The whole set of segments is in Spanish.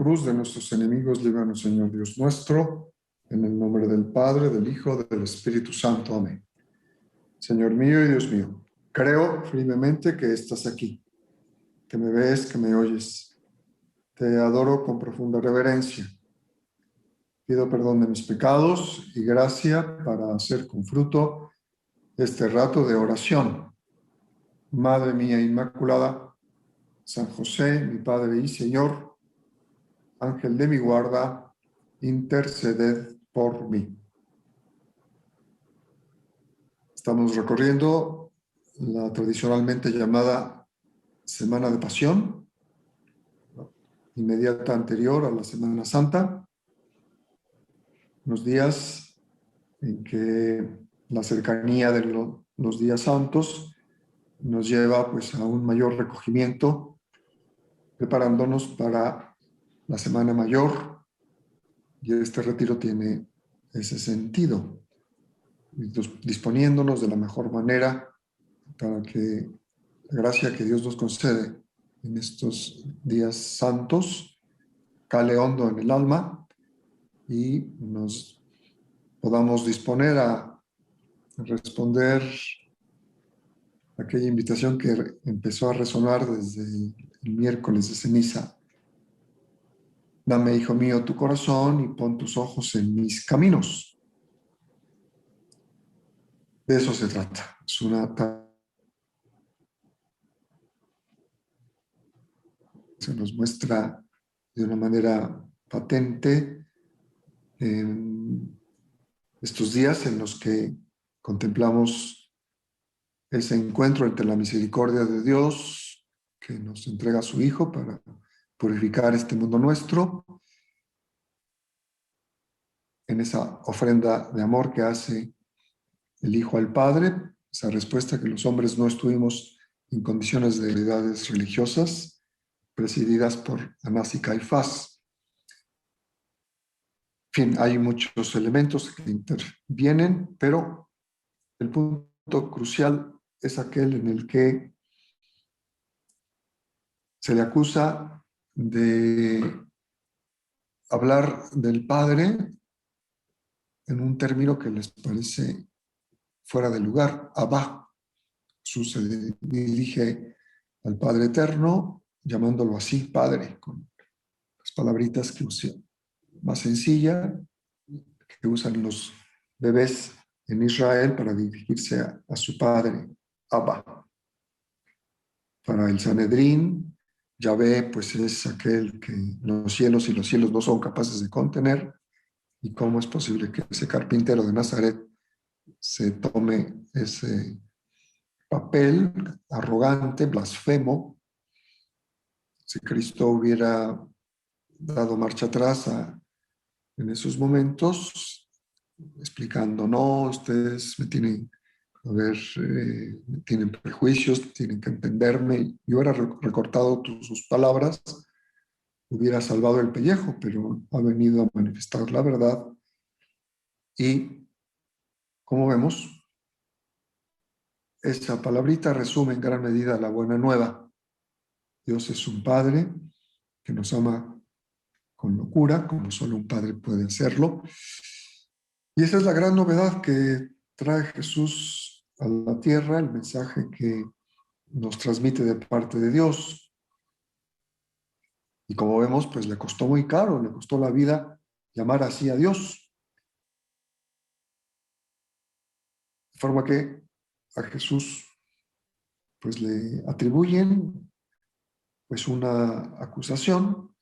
cruz de nuestros enemigos, líbranos, Señor Dios nuestro, en el nombre del Padre, del Hijo, del Espíritu Santo. Amén. Señor mío y Dios mío, creo firmemente que estás aquí, que me ves, que me oyes. Te adoro con profunda reverencia. Pido perdón de mis pecados y gracia para hacer con fruto este rato de oración. Madre mía Inmaculada, San José, mi Padre y Señor, Ángel de mi guarda, interceded por mí. Estamos recorriendo la tradicionalmente llamada Semana de Pasión, inmediata anterior a la Semana Santa, unos días en que la cercanía de los días santos nos lleva pues a un mayor recogimiento, preparándonos para la Semana Mayor, y este retiro tiene ese sentido, disponiéndonos de la mejor manera para que la gracia que Dios nos concede en estos días santos cale hondo en el alma y nos podamos disponer a responder a aquella invitación que empezó a resonar desde el miércoles de ceniza. Dame, hijo mío, tu corazón y pon tus ojos en mis caminos. De eso se trata. Es una se nos muestra de una manera patente en estos días en los que contemplamos ese encuentro entre la misericordia de Dios que nos entrega a su Hijo para purificar este mundo nuestro, en esa ofrenda de amor que hace el Hijo al Padre, esa respuesta que los hombres no estuvimos en condiciones de deidades religiosas presididas por Anás y Caifás. En fin, hay muchos elementos que intervienen, pero el punto crucial es aquel en el que se le acusa de hablar del Padre en un término que les parece fuera de lugar, Abba. Jesús se dirige al Padre Eterno, llamándolo así, Padre, con las palabritas que usa, más sencilla, que usan los bebés en Israel para dirigirse a su padre, Abba. Para el Sanedrín, Yahvé, pues es aquel que los cielos y los cielos no son capaces de contener. ¿Y cómo es posible que ese carpintero de Nazaret se tome ese papel arrogante, blasfemo? Si Cristo hubiera dado marcha atrás en esos momentos, explicando, no, ustedes me tienen, a ver, tienen prejuicios, tienen que entenderme. Yo hubiera recortado sus palabras, hubiera salvado el pellejo, pero ha venido a manifestar la verdad. Y, como vemos, esa palabrita resume en gran medida la buena nueva. Dios es un Padre que nos ama con locura, como solo un Padre puede hacerlo. Y esa es la gran novedad que trae Jesús a la tierra, el mensaje que nos transmite de parte de Dios. Y como vemos, pues le costó muy caro, le costó la vida llamar así a Dios. De forma que a Jesús pues le atribuyen pues una acusación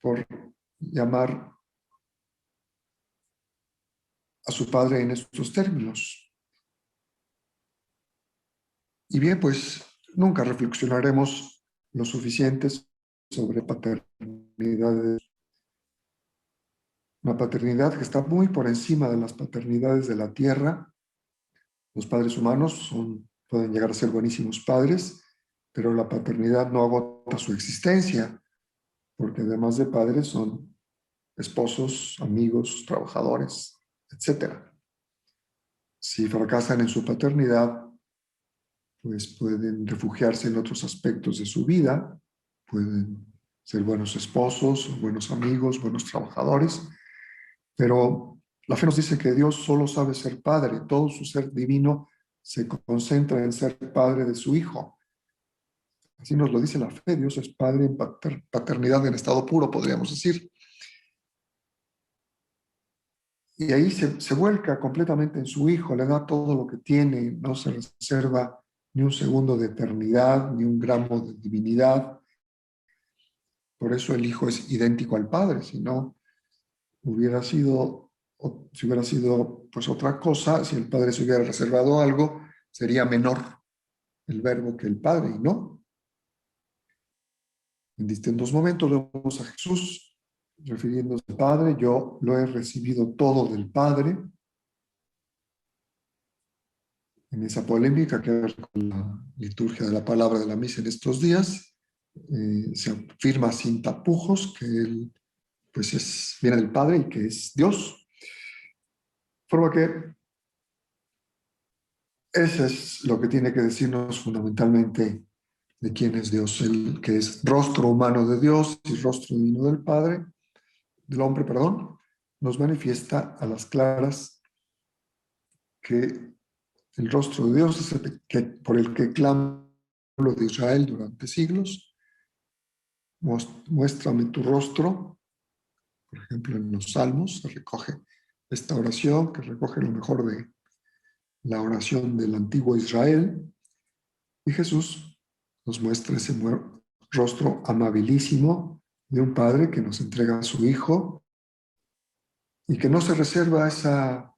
por llamar a su Padre en estos términos. Y bien, pues nunca reflexionaremos lo suficiente sobre paternidad. Una paternidad que está muy por encima de las paternidades de la tierra. Los padres humanos pueden llegar a ser buenísimos padres, pero la paternidad no agota su existencia, porque además de padres son esposos, amigos, trabajadores, etc. Si fracasan en su paternidad, pues pueden refugiarse en otros aspectos de su vida, pueden ser buenos esposos, buenos amigos, buenos trabajadores, pero la fe nos dice que Dios solo sabe ser padre, todo su ser divino se concentra en ser padre de su Hijo. Así nos lo dice la fe, Dios es padre en paternidad en estado puro, podríamos decir. Y ahí se vuelca completamente en su Hijo, le da todo lo que tiene, no se reserva ni un segundo de eternidad, ni un gramo de divinidad. Por eso el Hijo es idéntico al Padre, si no hubiera sido, si hubiera sido pues otra cosa, si el Padre se hubiera reservado algo, sería menor el Verbo que el Padre, y no. En distintos momentos vemos a Jesús refiriéndose al Padre, yo lo he recibido todo del Padre. En esa polémica que hay con la liturgia de la palabra de la misa en estos días, se afirma sin tapujos que Él pues viene del Padre y que es Dios. De forma que eso es lo que tiene que decirnos fundamentalmente de quién es Dios, el que es rostro humano de Dios y rostro divino del Padre, del hombre, perdón, nos manifiesta a las claras que el rostro de Dios es el que, por el que clama el pueblo de Israel durante siglos. Muéstrame tu rostro, por ejemplo, en los Salmos se recoge esta oración que recoge lo mejor de la oración del antiguo Israel, y Jesús nos muestra ese rostro amabilísimo de un padre que nos entrega a su Hijo y que no se reserva esa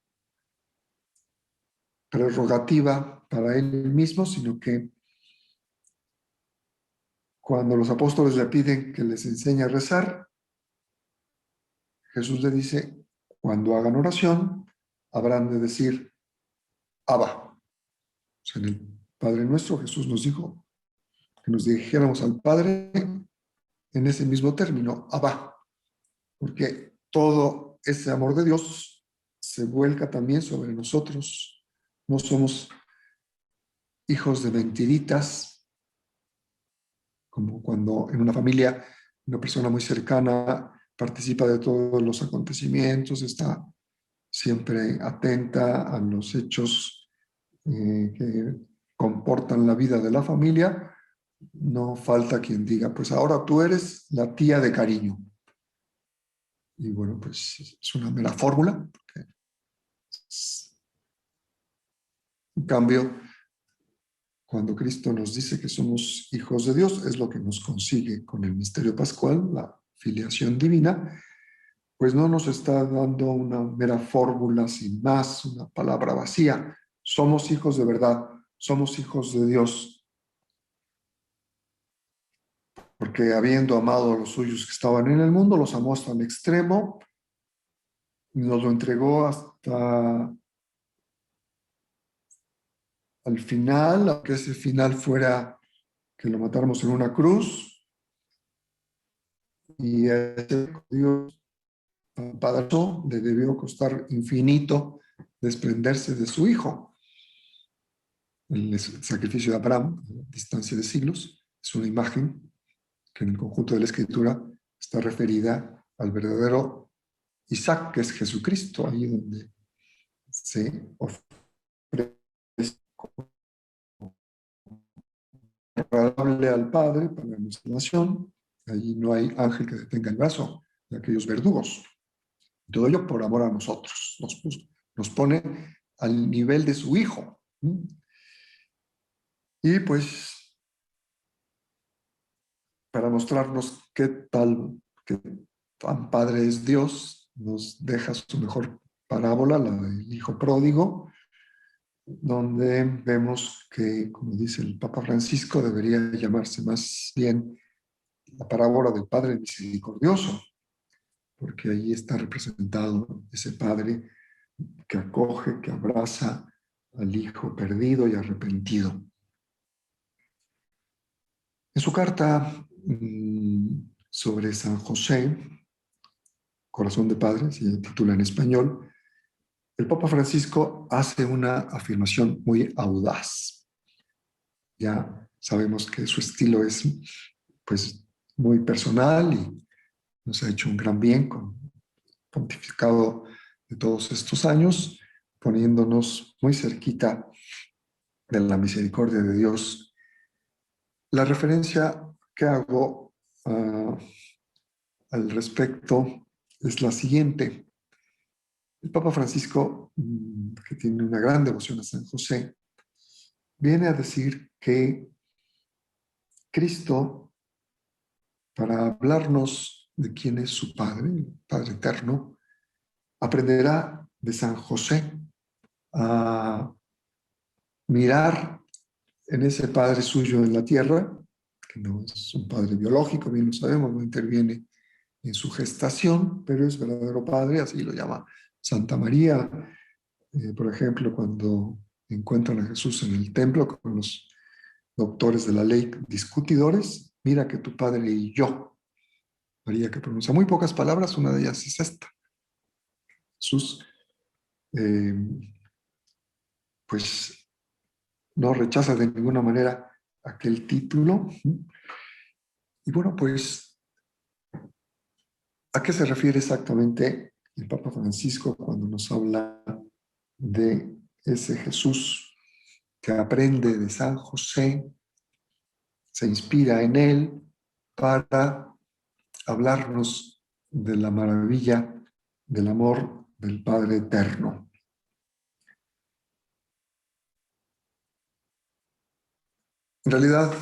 prerrogativa para él mismo, sino que cuando los apóstoles le piden que les enseñe a rezar, Jesús le dice, cuando hagan oración, habrán de decir, Abba. O sea, en el Padre Nuestro, Jesús nos dijo que nos dirigiéramos al Padre en ese mismo término, Abba, porque todo ese amor de Dios se vuelca también sobre nosotros. No somos hijos de mentiritas, como cuando en una familia una persona muy cercana participa de todos los acontecimientos, está siempre atenta a los hechos que comportan la vida de la familia. No falta quien diga, pues ahora tú eres la tía de cariño. Y bueno, pues es una mera fórmula. En cambio, cuando Cristo nos dice que somos hijos de Dios, es lo que nos consigue con el misterio pascual, la filiación divina, pues no nos está dando una mera fórmula sin más, una palabra vacía. Somos hijos de verdad, somos hijos de Dios, porque habiendo amado a los suyos que estaban en el mundo, los amó hasta el extremo y nos lo entregó hasta al final, aunque ese final fuera que lo matáramos en una cruz, y ese Dios Padre le debió costar infinito desprenderse de su hijo. El sacrificio de Abraham, a distancia de siglos, es una imagen que en el conjunto de la Escritura está referida al verdadero Isaac, que es Jesucristo, ahí donde se ofrece agradable al Padre para nuestra nación. Allí no hay ángel que detenga el brazo de aquellos verdugos. Todo ello por amor a nosotros. Nos pone al nivel de su Hijo. Y pues para mostrarnos qué tan padre es Dios, nos deja su mejor parábola, la del Hijo Pródigo, donde vemos que, como dice el Papa Francisco, debería llamarse más bien la parábola del Padre Misericordioso, porque ahí está representado ese Padre que acoge, que abraza al Hijo perdido y arrepentido. En su carta sobre San José, Corazón de Padre, se titula en español, el Papa Francisco hace una afirmación muy audaz. Ya sabemos que su estilo es, pues, muy personal y nos ha hecho un gran bien con el pontificado de todos estos años, poniéndonos muy cerquita de la misericordia de Dios. La referencia que hago al respecto es la siguiente. El Papa Francisco, que tiene una gran devoción a San José, viene a decir que Cristo, para hablarnos de quién es su Padre, el Padre Eterno, aprenderá de San José a mirar en ese Padre suyo en la tierra, que no es un Padre biológico, bien lo sabemos, no interviene en su gestación, pero es verdadero Padre, así lo llama Santa María. Por ejemplo, cuando encuentran a Jesús en el templo con los doctores de la ley discutidores, mira que tu Padre y yo. María, que pronuncia muy pocas palabras, una de ellas es esta. Jesús, eh, pues no rechaza de ninguna manera aquel título. Y bueno, pues, ¿a qué se refiere exactamente el Papa Francisco cuando nos habla de ese Jesús que aprende de San José, se inspira en él para hablarnos de la maravilla del amor del Padre Eterno? En realidad,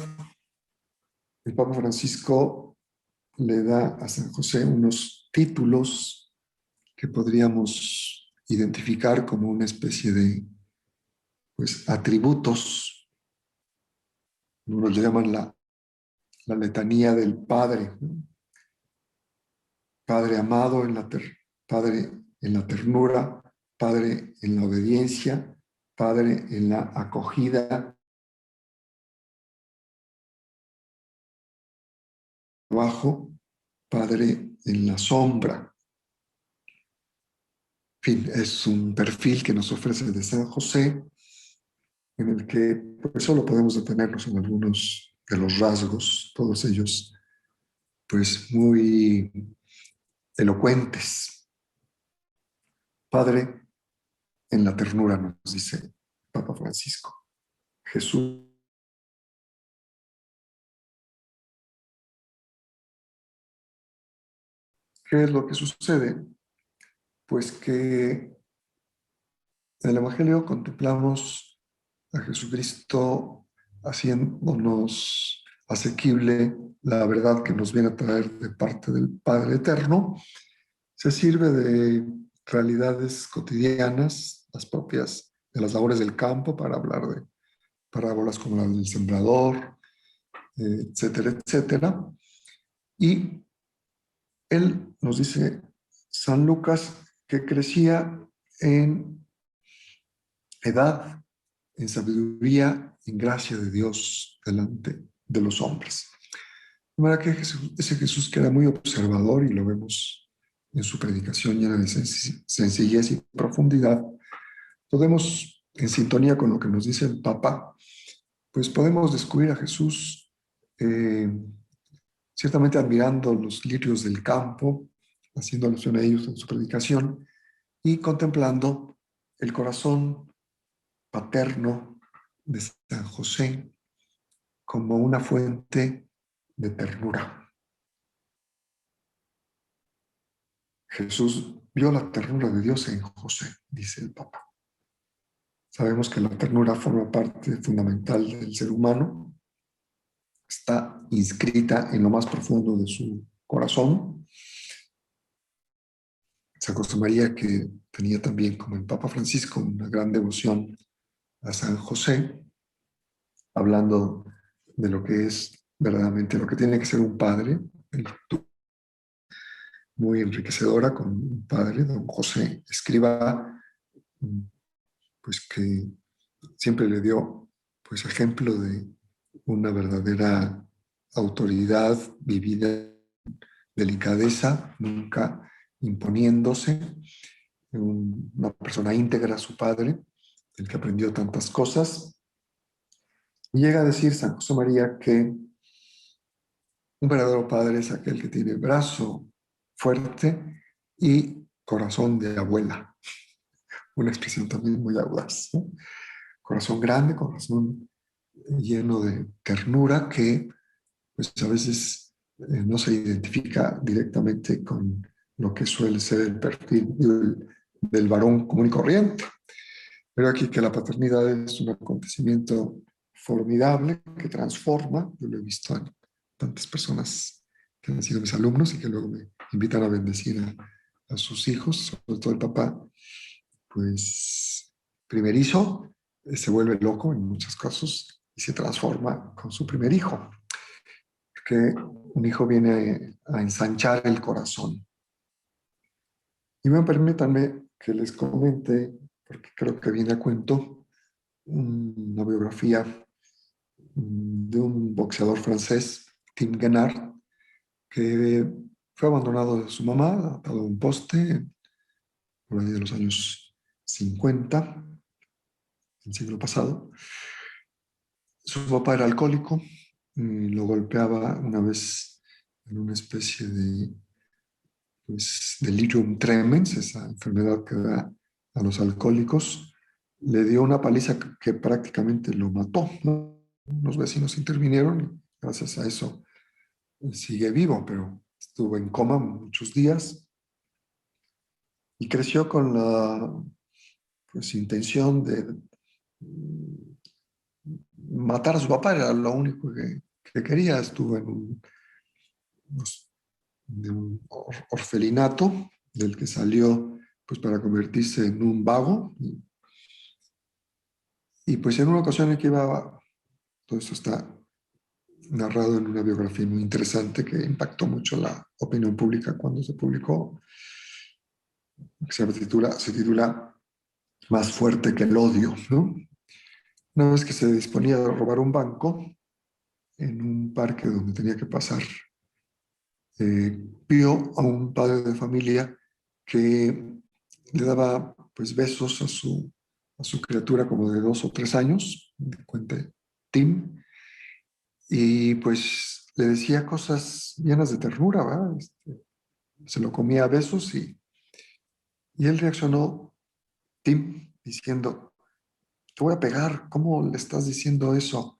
el Papa Francisco le da a San José unos títulos que podríamos identificar como una especie de, pues, atributos. Unos le llaman la letanía del Padre, ¿no? Padre amado en Padre en la ternura, Padre en la obediencia, Padre en la acogida, abajo, Padre en la sombra. En fin, es un perfil que nos ofrece de San José, en el que pues, solo podemos detenernos en algunos de los rasgos, todos ellos pues muy elocuentes. Padre en la ternura, nos dice Papa Francisco. Jesús, ¿qué es lo que sucede? Pues que en el Evangelio contemplamos a Jesucristo haciéndonos asequible la verdad que nos viene a traer de parte del Padre Eterno. Se sirve de realidades cotidianas, las propias de las labores del campo, para hablar de parábolas como la del sembrador, etcétera, etcétera. Y él nos dice, San Lucas, que crecía en edad, en sabiduría, en gracia de Dios delante de los hombres. De manera que ese Jesús que era muy observador, y lo vemos en su predicación llena de sencillez y profundidad, podemos, en sintonía con lo que nos dice el Papa, pues podemos descubrir a Jesús eh, ciertamente admirando los lirios del campo, haciendo alusión a ellos en su predicación, y contemplando el corazón paterno de San José como una fuente de ternura. Jesús vio la ternura de Dios en José, dice el Papa. Sabemos que la ternura forma parte fundamental del ser humano, está inscrita en lo más profundo de su corazón. San José María, que tenía también, como el Papa Francisco, una gran devoción a San José, hablando de lo que es verdaderamente lo que tiene que ser un padre, muy enriquecedora con un padre, don José Escrivá, pues que siempre le dio pues ejemplo de una verdadera autoridad vivida, delicadeza, nunca imponiéndose, una persona íntegra, su padre, del que aprendió tantas cosas. Y llega a decir San José María que Un verdadero padre es aquel que tiene brazo fuerte y corazón de abuela. Una expresión también muy audaz, ¿no? Corazón grande, corazón lleno de ternura que pues a veces no se identifica directamente con lo que suele ser el perfil del varón común y corriente. Pero aquí que la paternidad es un acontecimiento formidable que transforma. Yo lo he visto en tantas personas que han sido mis alumnos y que luego me invitan a bendecir a sus hijos, sobre todo el papá, pues primerizo, se vuelve loco en muchos casos y se transforma con su primer hijo, porque un hijo viene a ensanchar el corazón. Y me permítanme que les comente, porque creo que viene a cuento, una biografía de un boxeador francés, Tim Guenard, que fue abandonado de su mamá, atado a un poste, por ahí de los años 50, del siglo pasado. Su papá era alcohólico y lo golpeaba una vez en una especie de pues, delirium tremens, esa enfermedad que da a los alcohólicos. Le dio una paliza que prácticamente lo mató, ¿no? Los vecinos intervinieron y gracias a eso sigue vivo, pero estuvo en coma muchos días y creció con la pues, intención de matar a su papá, era lo único que quería. Estuvo en un orfelinato del que salió pues, para convertirse en un vago. Y pues en una ocasión en que iba, todo esto está narrado en una biografía muy interesante que impactó mucho la opinión pública cuando se publicó, que se titula Más fuerte que el odio, ¿no? Una vez que se disponía a robar un banco en un parque donde tenía que pasar, vio a un padre de familia que le daba pues besos a su criatura como de 2 o 3 años, cuenta Tim, y pues le decía cosas llenas de ternura, ¿verdad? Se lo comía a besos y él reaccionó, Tim, diciendo, te voy a pegar, ¿cómo le estás diciendo eso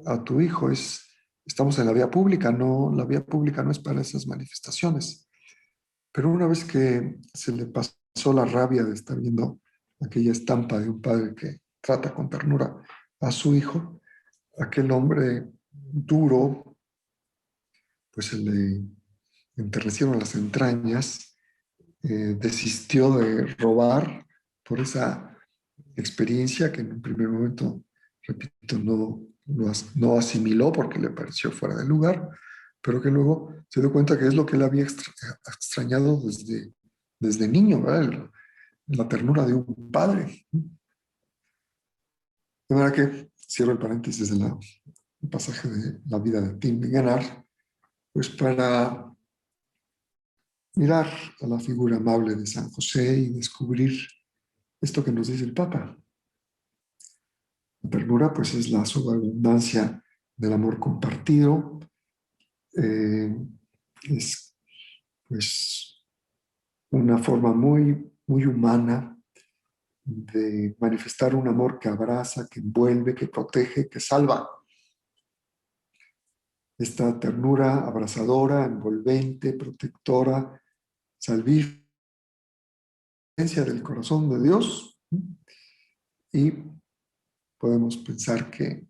a tu hijo? Estamos en la vía pública, no, la vía pública no es para esas manifestaciones. Pero una vez que se le pasó la rabia de estar viendo aquella estampa de un padre que trata con ternura a su hijo, aquel hombre duro, pues se le enterrecieron las entrañas, desistió de robar por esa experiencia que en un primer momento, repito, no asimiló porque le pareció fuera de lugar, pero que luego se dio cuenta que es lo que él había extrañado desde niño, ¿verdad? La ternura de un padre. De manera que cierro el paréntesis del pasaje de la vida de Tim Guenard, pues para mirar a la figura amable de San José y descubrir esto que nos dice el Papa. La ternura, pues, es la sobreabundancia del amor compartido, es, pues, una forma muy, muy humana de manifestar un amor que abraza, que envuelve, que protege, que salva. Esta ternura abrazadora, envolvente, protectora, salvificia del corazón de Dios. Y podemos pensar que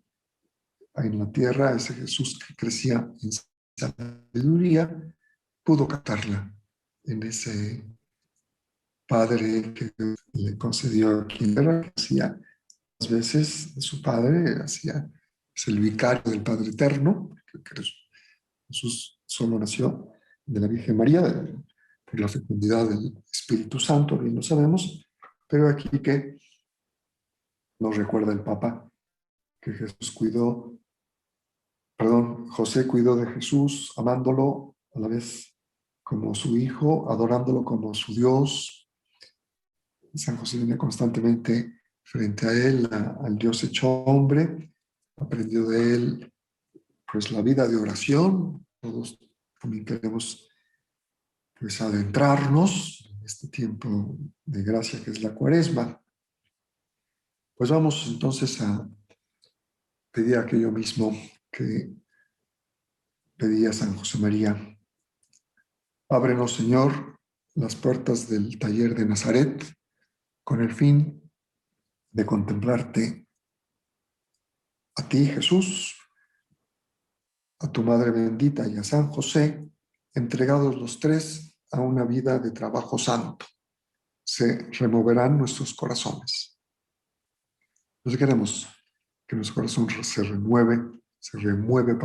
en la tierra ese Jesús que crecía en sabiduría pudo captarla en ese Padre que le concedió quien era, que hacía las veces de su Padre, es el vicario del Padre Eterno, que Jesús solo nació de la Virgen María, por la fecundidad del Espíritu Santo, bien lo sabemos, pero aquí que nos recuerda el Papa que José cuidó de Jesús, amándolo a la vez como su hijo, adorándolo como su Dios. San José viene constantemente frente a él, al Dios hecho hombre, aprendió de él pues la vida de oración, todos también queremos pues adentrarnos en este tiempo de gracia que es la Cuaresma. Pues vamos entonces a pedir aquello mismo que pedía San José María. Ábrenos, Señor, las puertas del taller de Nazaret con el fin de contemplarte a ti, Jesús, a tu Madre bendita y a San José, entregados los tres a una vida de trabajo santo. Se removerán nuestros corazones. Nos queremos que nuestro corazón se remueve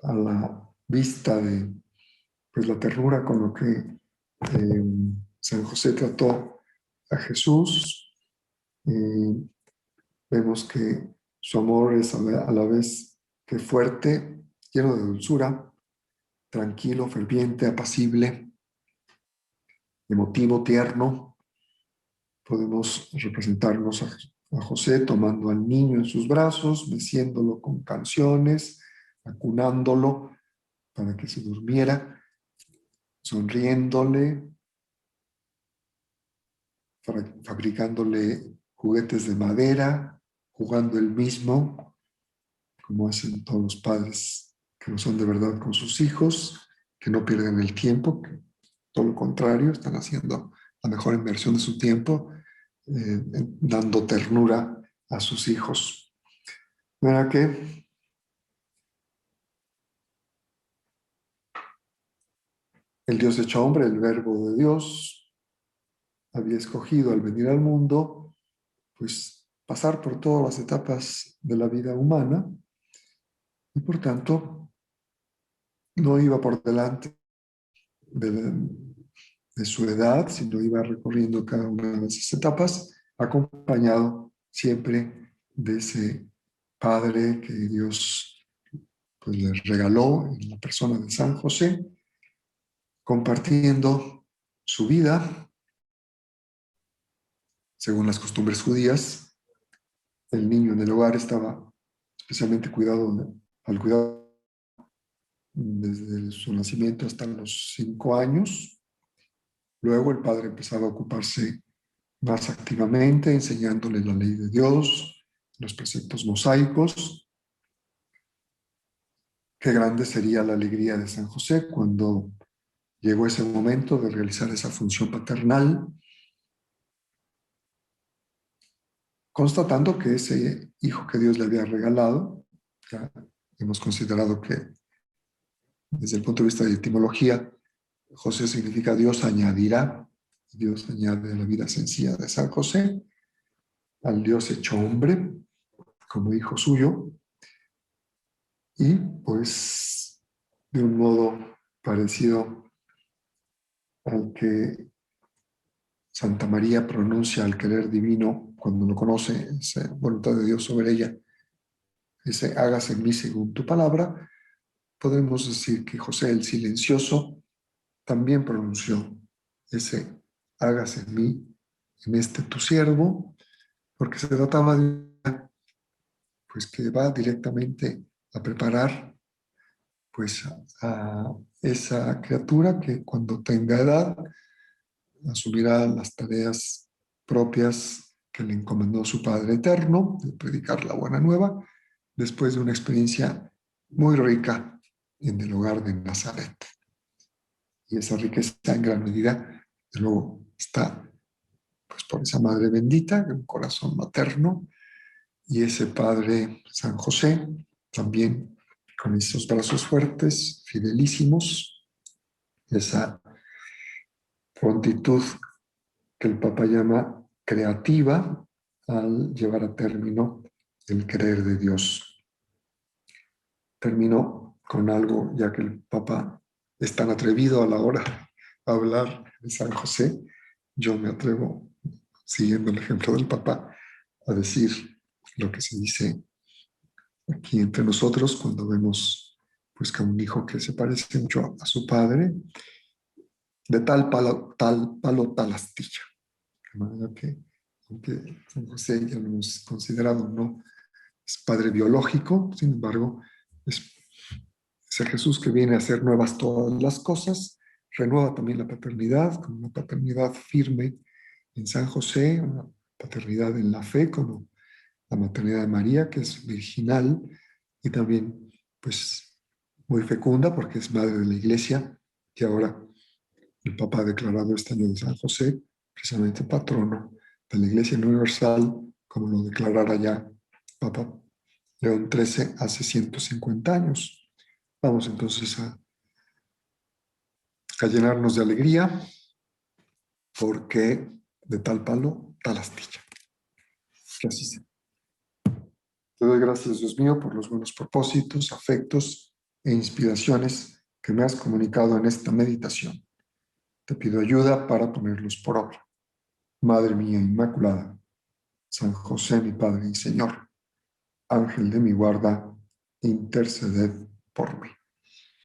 a la vista de pues, la ternura con lo que San José trató a Jesús. Vemos que su amor es a la vez que fuerte, lleno de dulzura, tranquilo, ferviente, apacible, emotivo, tierno. Podemos representarnos a José tomando al niño en sus brazos, meciéndolo con canciones, acunándolo para que se durmiera, sonriéndole, fabricándole juguetes de madera, jugando él mismo, como hacen todos los padres que no son de verdad con sus hijos, que no pierden el tiempo, que todo lo contrario, están haciendo la mejor inversión de su tiempo, dando ternura a sus hijos. ¿Verdad que el Dios hecho hombre, el Verbo de Dios, había escogido al venir al mundo, pues pasar por todas las etapas de la vida humana y por tanto no iba por delante de su edad, sino iba recorriendo cada una de esas etapas, acompañado siempre de ese Padre que Dios pues, le regaló en la persona de San José, compartiendo su vida según las costumbres judías. El niño en el hogar estaba especialmente al cuidado desde su nacimiento hasta los 5 años. Luego el padre empezaba a ocuparse más activamente, enseñándole la ley de Dios, los preceptos mosaicos. Qué grande sería la alegría de San José cuando llegó ese momento de realizar esa función paternal, constatando que ese hijo que Dios le había regalado, ya hemos considerado que desde el punto de vista de etimología, José significa Dios añadirá, Dios añade a la vida sencilla de San José, al Dios hecho hombre, como hijo suyo, y pues de un modo parecido al que Santa María pronuncia al querer divino cuando lo conoce, esa voluntad de Dios sobre ella, ese hágase en mí según tu palabra, podemos decir que José el silencioso también pronunció ese hágase en mí, en este tu siervo, porque se trataba de pues que va directamente a preparar pues a esa criatura que cuando tenga edad asumirá las tareas propias que le encomendó su Padre Eterno, de predicar la buena nueva, después de una experiencia muy rica en el hogar de Nazaret. Y esa riqueza en gran medida, de luego, está pues, por esa Madre bendita, un corazón materno, y ese Padre San José, también con esos brazos fuertes, fidelísimos, esa prontitud que el Papa llama creativa al llevar a término el querer de Dios. Termino con algo, ya que el Papa es tan atrevido a la hora de hablar de San José, yo me atrevo, siguiendo el ejemplo del Papa, a decir lo que se dice aquí entre nosotros cuando vemos pues que un hijo que se parece mucho a su padre, de tal palo, tal astilla. De manera que, aunque San José ya lo hemos considerado, no es padre biológico, sin embargo, es Ese Jesús que viene a hacer nuevas todas las cosas, renueva también la paternidad, con una paternidad firme en San José, una paternidad en la fe, como la maternidad de María, que es virginal y también, pues, muy fecunda porque es madre de la Iglesia, que ahora el Papa ha declarado este año de San José, precisamente patrono de la Iglesia Universal, como lo declarara ya Papa León XIII hace 150 años. Vamos entonces a llenarnos de alegría, porque de tal palo, tal astilla. Que así sea. Te doy gracias, Dios mío, por los buenos propósitos, afectos e inspiraciones que me has comunicado en esta meditación. Te pido ayuda para ponerlos por obra. Madre mía Inmaculada, San José, mi Padre y Señor, Ángel de mi guarda, interceded por mí.